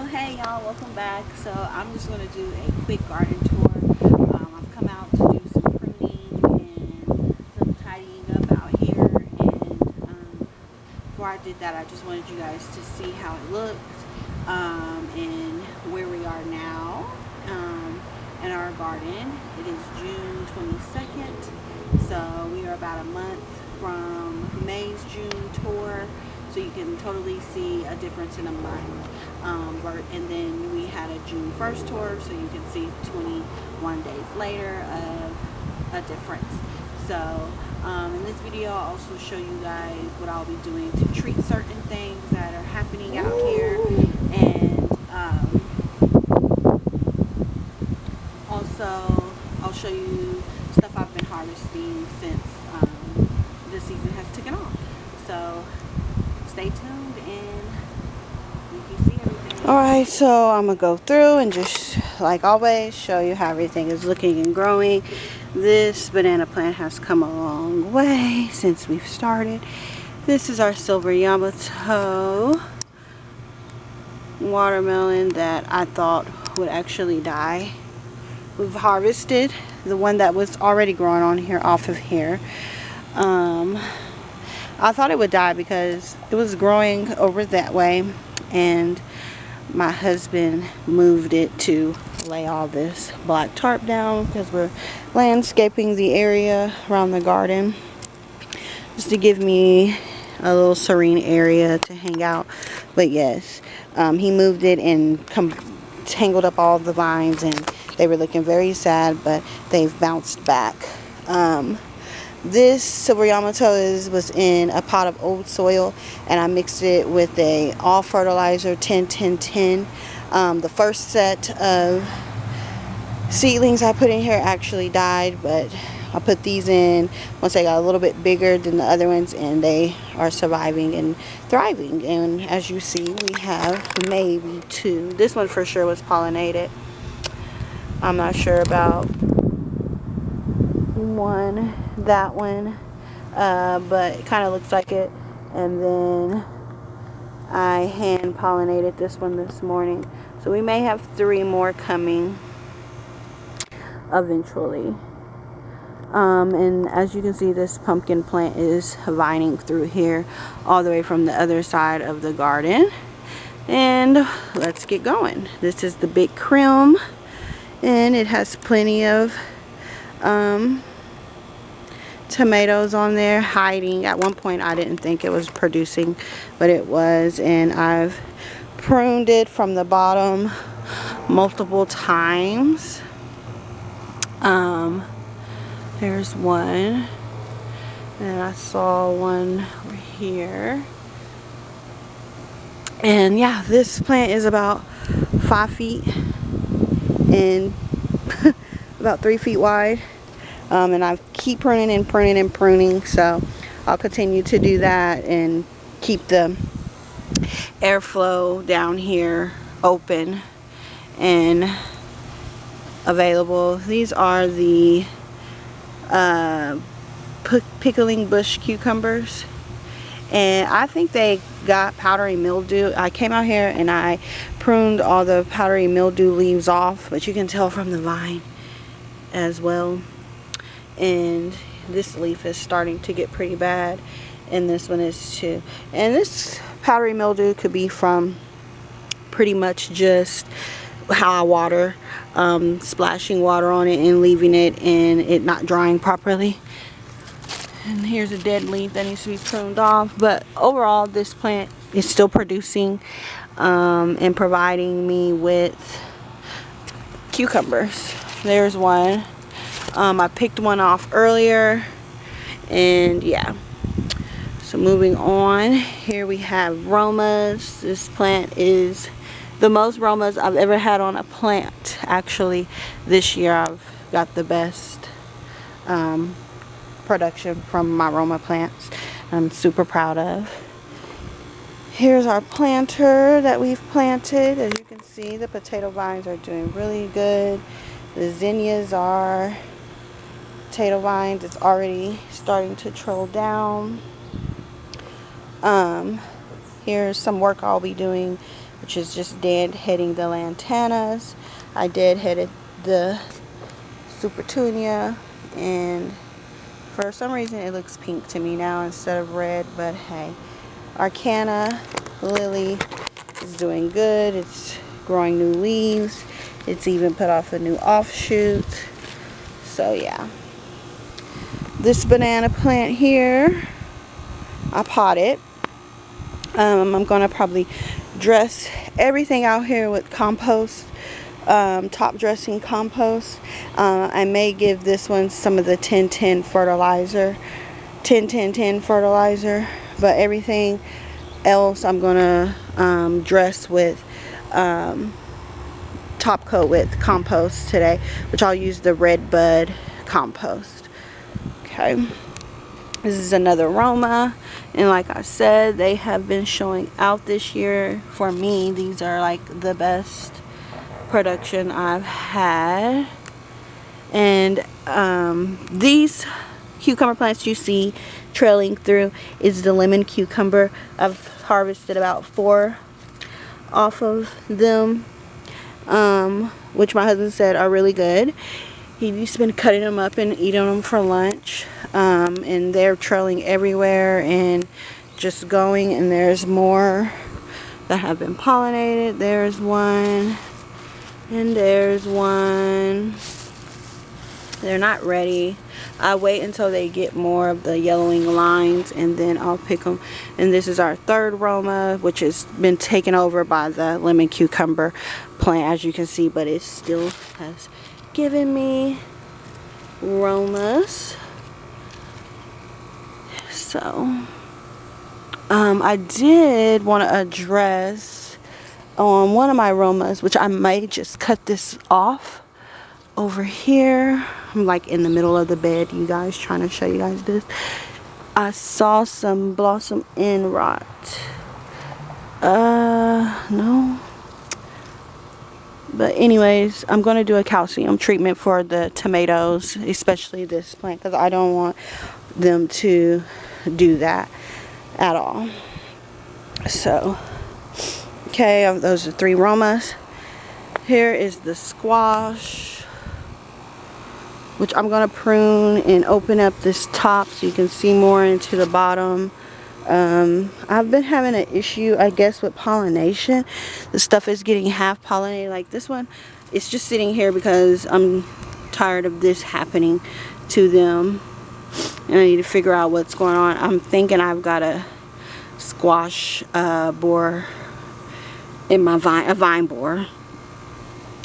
Hey y'all, welcome back. So I'm just going to do a quick garden tour. I've come out to do some pruning and some tidying up out here, and before I did that, I just wanted you guys to see how it looked and where we are now in our garden. It is June 22nd, so we are about a month from May's June tour. So you can totally see a difference in a month. And then we had a June 1st tour, so you can see 21 days later of a difference. So in this video, I'll also show you guys what I'll be doing to treat certain things that are happening out here, and also I'll show you stuff I've been harvesting since the season has taken off. So stay tuned and you can see everything. Alright, so I'm going to go through and just, like always, show you how everything is looking and growing. This banana plant has come a long way since we've started. This is our silver Yamato watermelon that I thought would actually die. We've harvested the one that was already growing on here off of here. I thought it would die because it was growing over that way, and my husband moved it to lay all this black tarp down because we're landscaping the area around the garden just to give me a little serene area to hang out. But yes, he moved it and tangled up all the vines, and they were looking very sad, but they've bounced back. This silver Yamato was in a pot of old soil, and I mixed it with a all fertilizer 10-10-10. The first set of seedlings I put in here actually died, but I put these in once they got a little bit bigger than the other ones, and they are surviving and thriving. And as you see, we have maybe two. This one for sure was pollinated. I'm not sure about that one, but it kind of looks like it. And then I hand pollinated this one this morning, so we may have 3 more coming eventually. And as you can see, this pumpkin plant is vining through here all the way from the other side of the garden. And let's get going. This is the big Krim, and it has plenty of tomatoes on there hiding. At one point I didn't think it was producing, but it was, and I've pruned it from the bottom multiple times. There's one, and I saw one over here. And yeah, this plant is about 5 feet and about 3 feet wide. And I keep pruning and pruning and pruning, so I'll continue to do that and keep the airflow down here open and available. These are the pickling bush cucumbers, and I think they got powdery mildew. I came out here and I pruned all the powdery mildew leaves off, but you can tell from the vine as well. And this leaf is starting to get pretty bad, and this one is too. And this powdery mildew could be from pretty much just how I water, splashing water on it and leaving it and it not drying properly. And here's a dead leaf that needs to be pruned off. But overall, this plant is still producing and providing me with cucumbers. There's one. I picked one off earlier, and yeah. So moving on, here we have Romas. This plant is the most Romas I've ever had on a plant. Actually, this year I've got the best production from my Roma plants. I'm super proud of. Here's our planter that we've planted. As you can see, the potato vines are doing really good. The zinnias are potato vines. It's already starting to trickle down. Here's some work I'll be doing which is just deadheading the lantanas. I deadheaded the Supertunia, and for some reason it looks pink to me now instead of red, but hey. Arcana lily is doing good. It's growing new leaves. It's even put off a new offshoot. So yeah. This banana plant here, I potted. I'm gonna probably dress everything out here with compost, top dressing compost. I may give this one some of the 10-10 fertilizer, 10-10-10 fertilizer, but everything else I'm gonna dress with top coat with compost today, which I'll use the Red Bud compost. Okay, this is another Roma, and like I said, they have been showing out this year for me. These are like the best production I've had, and these cucumber plants you see trailing through is the lemon cucumber. I've harvested about 4 off of them, which my husband said are really good. He's been cutting them up and eating them for lunch, and they're trailing everywhere and just going, and there's more that have been pollinated. There's one, and there's one. They're not ready. I wait until they get more of the yellowing lines, and then I'll pick them. And this is our third Roma, which has been taken over by the lemon cucumber plant, as you can see, but it still has given me Romas. So I did want to address on one of my Romas, which I might just cut this off over here. I'm like in the middle of the bed, you guys, trying to show you guys this. I saw some blossom end rot. No. But anyways, I'm going to do a calcium treatment for the tomatoes, especially this plant, because I don't want them to do that at all. So, okay, those are 3 Romas. Here is the squash, which I'm going to prune and open up this top so you can see more into the bottom. I've been having an issue, I guess, with pollination. The stuff is getting half pollinated. Like this one, it's just sitting here because I'm tired of this happening to them, and I need to figure out what's going on. I'm thinking I've got a squash borer in my vine, a vine borer,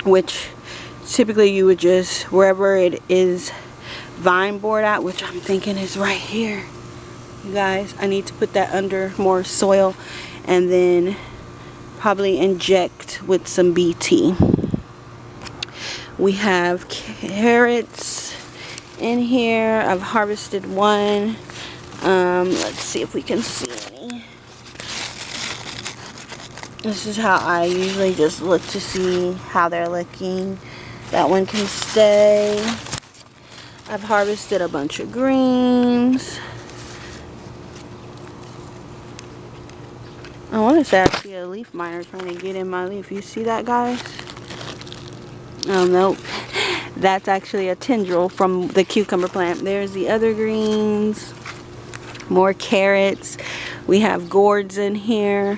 which typically you would just, wherever it is vine bored at, which I'm thinking is right here. You guys, I need to put that under more soil and then probably inject with some BT. We have carrots in here. I've harvested one. Let's see if we can see any. This is how I usually just look to see how they're looking. That one can stay. I've harvested a bunch of greens. I want to say I see a leaf miner trying to get in my leaf. You see that, guys? Oh, nope. That's actually a tendril from the cucumber plant. There's the other greens. More carrots. We have gourds in here.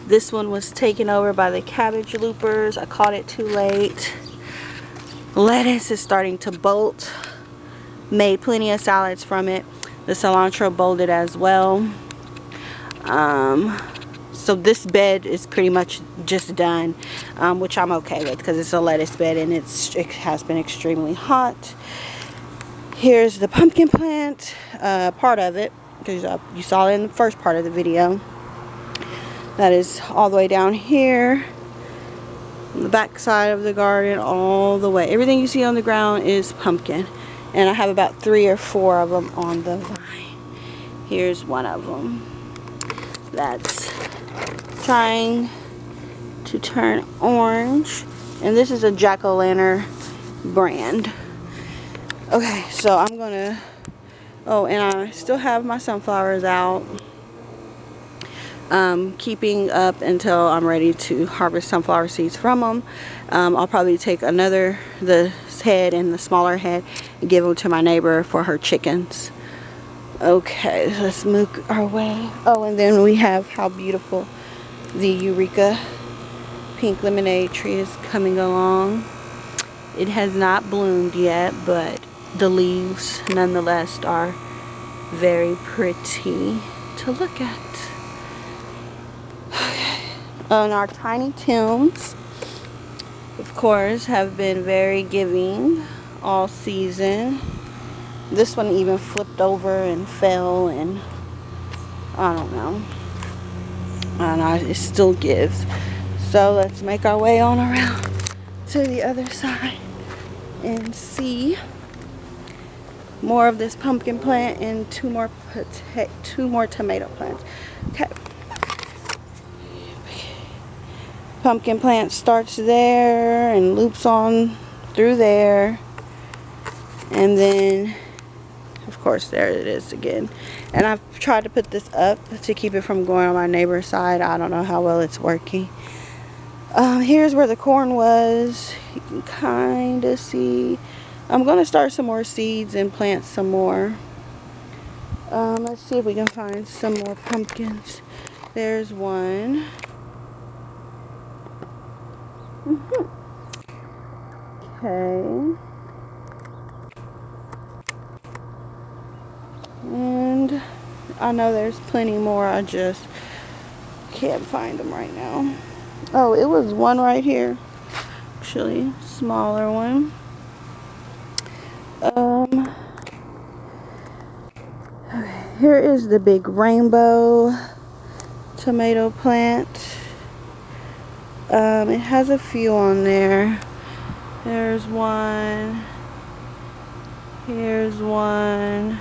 This one was taken over by the cabbage loopers. I caught it too late. Lettuce is starting to bolt. Made plenty of salads from it. The cilantro bolted as well. So this bed is pretty much just done, which I'm okay with because it's a lettuce bed and it has been extremely hot. Here's the pumpkin plant, part of it, because you saw it in the first part of the video. That is all the way down here, on the back side of the garden, all the way. Everything you see on the ground is pumpkin, and I have about 3 or 4 of them on the vine. Here's one of them that's trying to turn orange, and this is a jack-o'-lantern brand. Okay, so I'm gonna, oh, and I still have my sunflowers out. keeping up until I'm ready to harvest sunflower seeds from them. I'll probably take the head and the smaller head and give them to my neighbor for her chickens. Okay, let's move our way. Oh, and then we have how beautiful the Eureka pink lemonade tree is coming along. It has not bloomed yet, but the leaves nonetheless are very pretty to look at. And our tiny Tims, of course, have been very giving all season. This one even flipped over and fell, and I don't know. And it still gives. So let's make our way on around to the other side and see more of this pumpkin plant and two more tomato plants. Okay. Pumpkin plant starts there and loops on through there, and then of course there it is again. And I've tried to put this up to keep it from going on my neighbor's side. I don't know how well it's working. Here's where the corn was. You can kind of see. I'm going to start some more seeds and plant some more. Let's see if we can find some more pumpkins. There's one. Okay. And I know there's plenty more. I just can't find them right now. Oh, it was one right here. Actually, smaller one. Okay, here is the big rainbow tomato plant. It has a few on there. There's one. Here's one.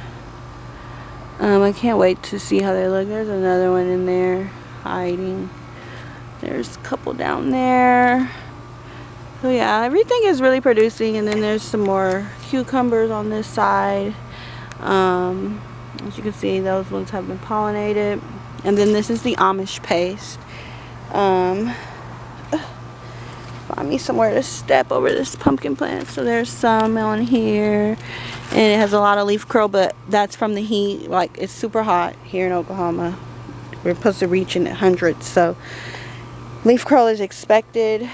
I can't wait to see how they look. There's another one in there hiding. There's a couple down there. So yeah, everything is really producing. And then there's some more cucumbers on this side. As you can see, those ones have been pollinated. And then this is the Amish paste. Find me somewhere to step over this pumpkin plant. So there's some on here, and it has a lot of leaf curl, but that's from the heat. Like, it's super hot here in Oklahoma. We're supposed to reach in the hundreds, so leaf curl is expected.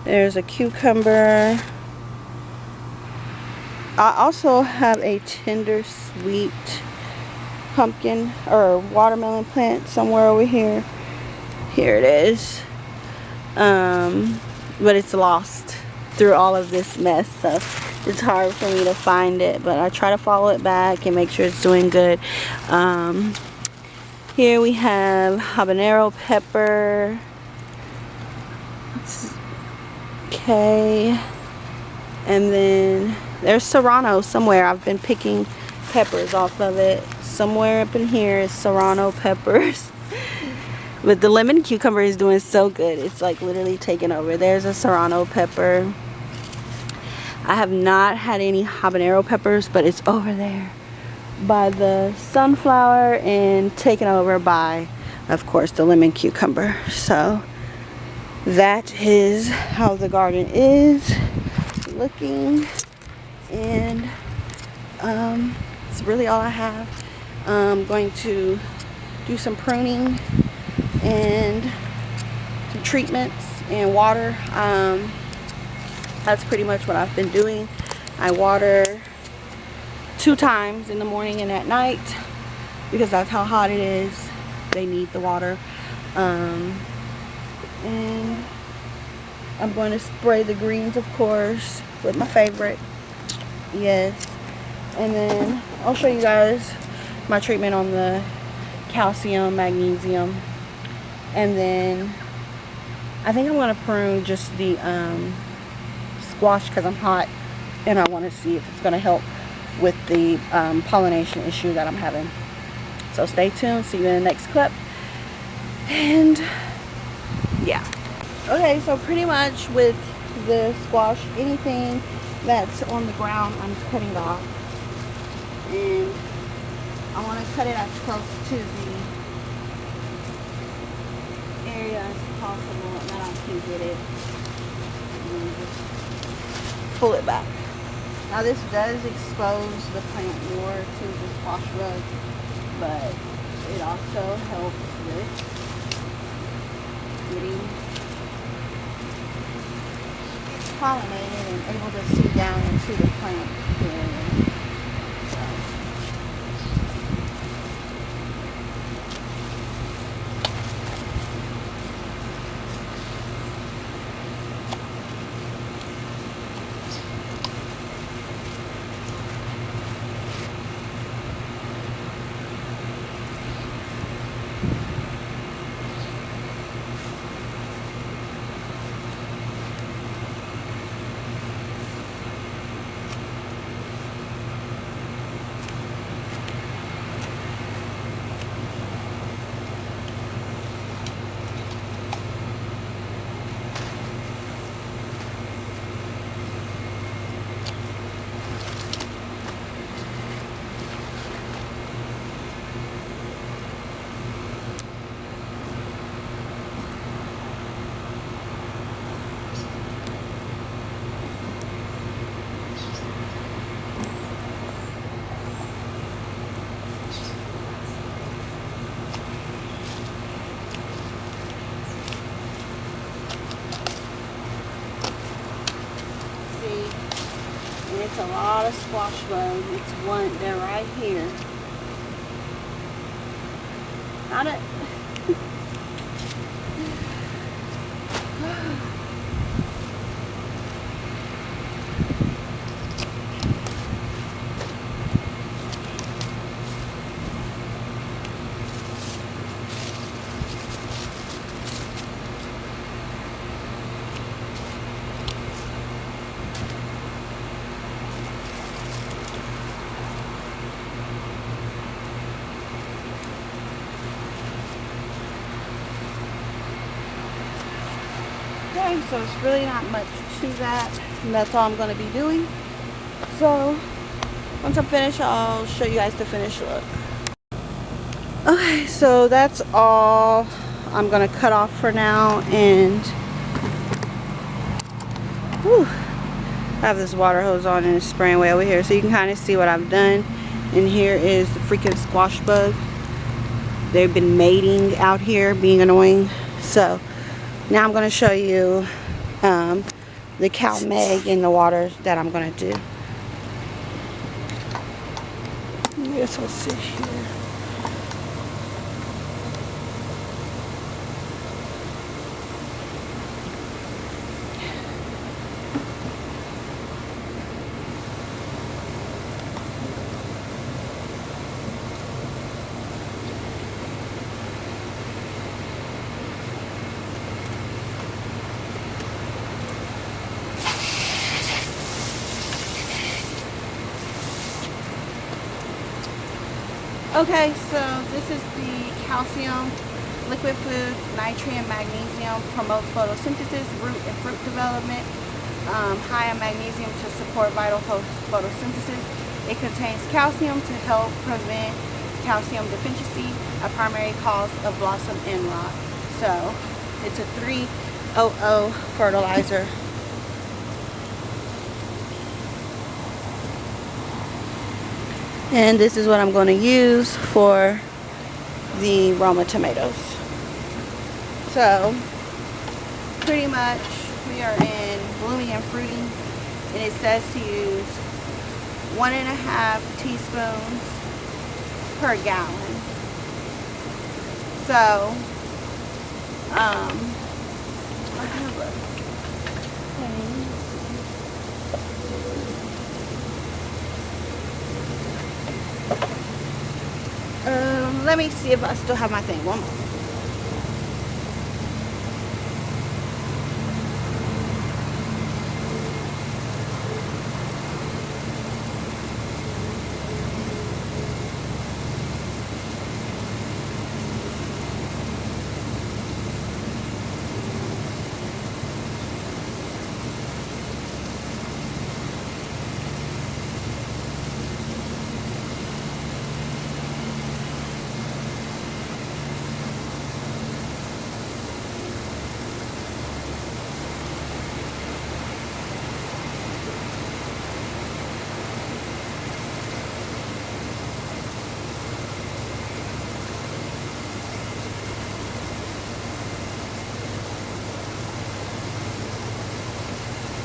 There's a cucumber. I also have a tender sweet pumpkin or watermelon plant somewhere over here. Here it is. But it's lost through all of this mess, so it's hard for me to find it, but I try to follow it back and make sure it's doing good. Here we have habanero pepper. Okay, and then there's serrano somewhere. I've been picking peppers off of it. Somewhere up in here is serrano peppers. But the lemon cucumber is doing so good. It's like literally taking over. There's a serrano pepper. I have not had any habanero peppers, but it's over there by the sunflower and taken over by, of course, the lemon cucumber. So that is how the garden is looking. And it's really all I have. I'm going to do some pruning and some treatments and water. That's pretty much what I've been doing. I water 2 times in the morning and at night because that's how hot it is. They need the water. And I'm going to spray the greens, of course, with my favorite. Yes. And then I'll show you guys my treatment on the calcium, magnesium. And then I think I'm going to prune just the squash because I'm hot and I want to see if it's going to help with the pollination issue that I'm having. So stay tuned. See you in the next clip. And yeah. Okay, so pretty much with the squash, anything that's on the ground I'm cutting off. And I want to cut it as close to the area as possible, and then I can get it and just pull it back. Now this does expose the plant more to the squash bug, but it also helps with getting pollinated and able to see down into the plant area. It's a lot of squash bug. It's one, they're right here. Not it. Okay, so it's really not much to that, and that's all I'm going to be doing. So once I'm finished, I'll show you guys the finished look. Okay, so that's all I'm going to cut off for now, and whew, I have this water hose on and it's spraying way over here, so you can kind of see what I've done. And here is the freaking squash bug. They've been mating out here, being annoying. So now I'm going to show you the cow Meg in the water that I'm going to do. I guess I'll sit here. Okay, so this is the calcium liquid food, nitrogen, magnesium, promotes photosynthesis, root and fruit development, high in magnesium to support vital photosynthesis. It contains calcium to help prevent calcium deficiency, a primary cause of blossom end rot. So it's a 3-0-0 fertilizer. And this is what I'm going to use for the Roma tomatoes. So pretty much we are in blooming and fruiting, and it says to use 1.5 teaspoons per gallon. So I have a thing. Let me see if I still have my thing. One more.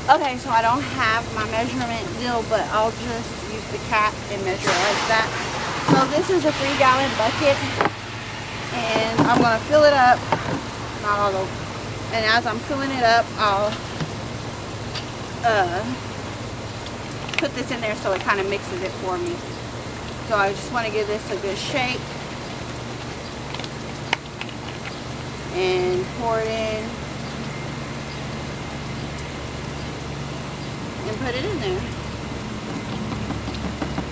Okay, so I don't have my measurement deal, but I'll just use the cap and measure it like that. So this is a 3-gallon bucket, and I'm gonna fill it up, not all over. And as I'm filling it up, I'll put this in there so it kind of mixes it for me. So I just want to give this a good shake and pour it in and put it in there.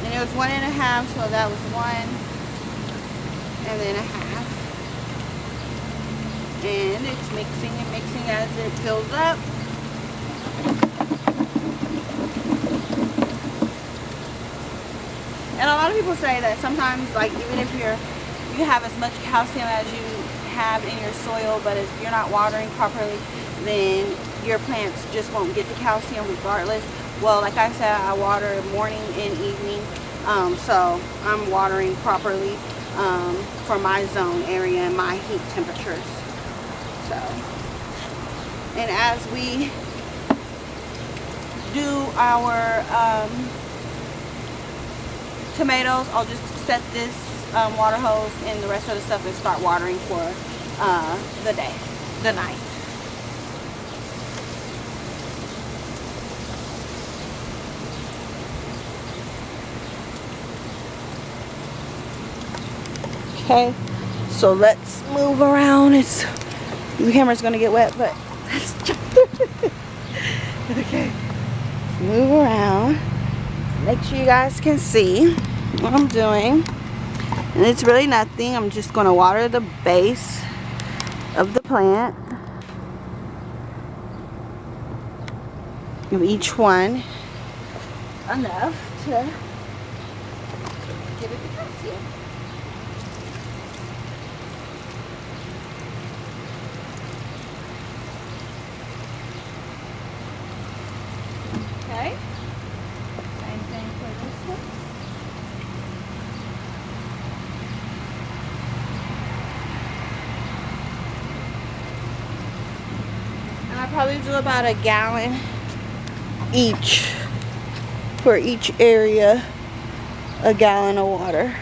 And it was 1.5, so that was 1 and then 1/2. And it's mixing and mixing as it fills up. And a lot of people say that sometimes, like, even if you have as much calcium as you have in your soil, but if you're not watering properly, then your plants just won't get the calcium regardless. Well, like I said, I water morning and evening, so I'm watering properly for my zone area and my heat temperatures. So, and as we do our tomatoes, I'll just set this water hose and the rest of the stuff and start watering for the night. Okay, so let's move around. The camera's gonna get wet, but okay, let's move around. Make sure you guys can see what I'm doing. And it's really nothing. I'm just gonna water the base of the plant of each one enough to give it the calcium. Okay, same thing for this one. And I probably do about 1 gallon each for each area, 1 gallon of water.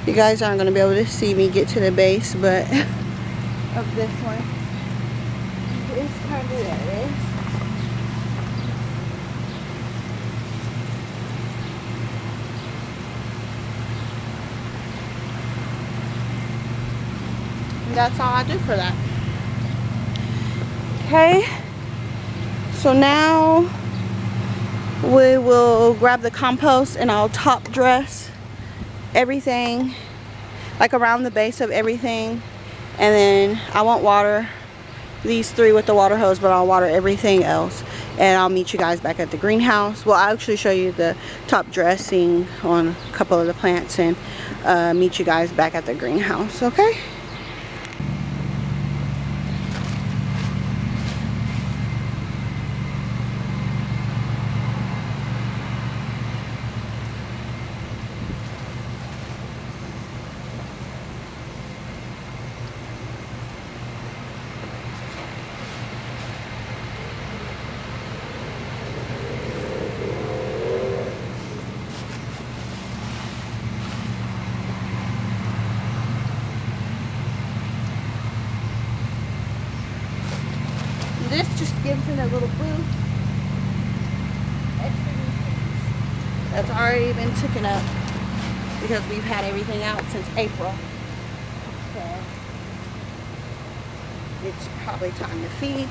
You guys aren't going to be able to see me get to the base, but of this one, it's kind of there. And that's all I do for that. Okay, so now we will grab the compost and I'll top dress everything, like around the base of everything, and then I won't water these 3 with the water hose, but I'll water everything else. And I'll meet you guys back at the greenhouse. Well, I'll actually show you the top dressing on a couple of the plants and meet you guys back at the greenhouse, okay? This just gives it a little boost. Extra nutrients that's already been taken up because we've had everything out since April. So it's probably time to feed,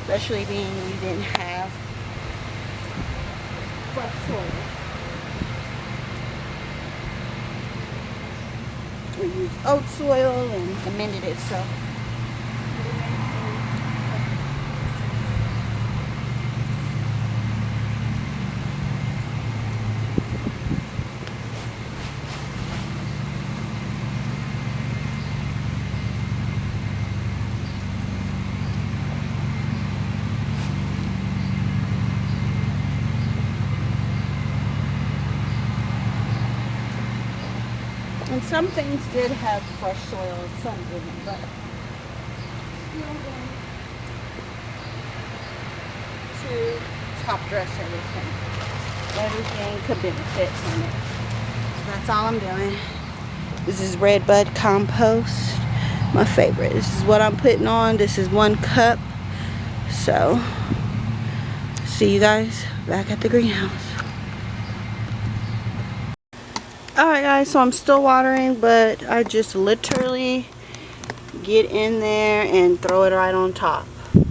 especially being we didn't have fresh soil. We used oat soil and amended it, so mean, some things did have fresh soil and some didn't, but to top dress everything. Everything could benefit from it. So that's all I'm doing. This is Red Bud compost, my favorite. This is what I'm putting on. This is 1 cup. So, see you guys back at the greenhouse. Alright guys, so I'm still watering, but I just literally get in there and throw it right on top.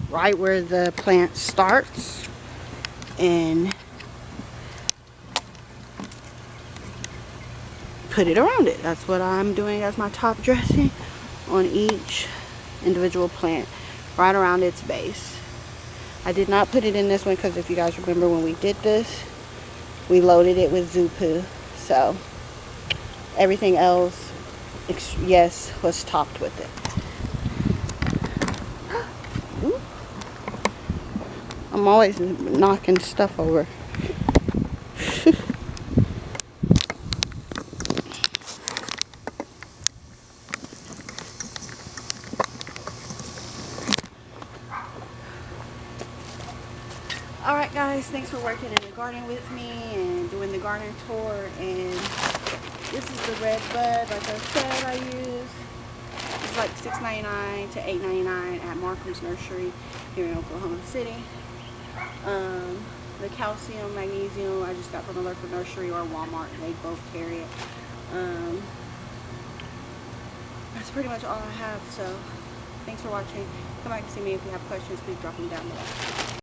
Right where the plant starts. And put it around it. That's what I'm doing as my top dressing on each individual plant. Right around its base. I did not put it in this one because if you guys remember when we did this, we loaded it with Zupu. So everything else, yes, was topped with it. Ooh. I'm always knocking stuff over. Alright guys, thanks for working in the garden with me and doing the garden tour. And this is the Red Bud, like I said, I use. It's like $6.99 to $8.99 at Markham's Nursery here in Oklahoma City. The calcium, magnesium, I just got from the local nursery or Walmart. They both carry it. That's pretty much all I have. So thanks for watching. Come back and see me if you have questions. Please drop them down below.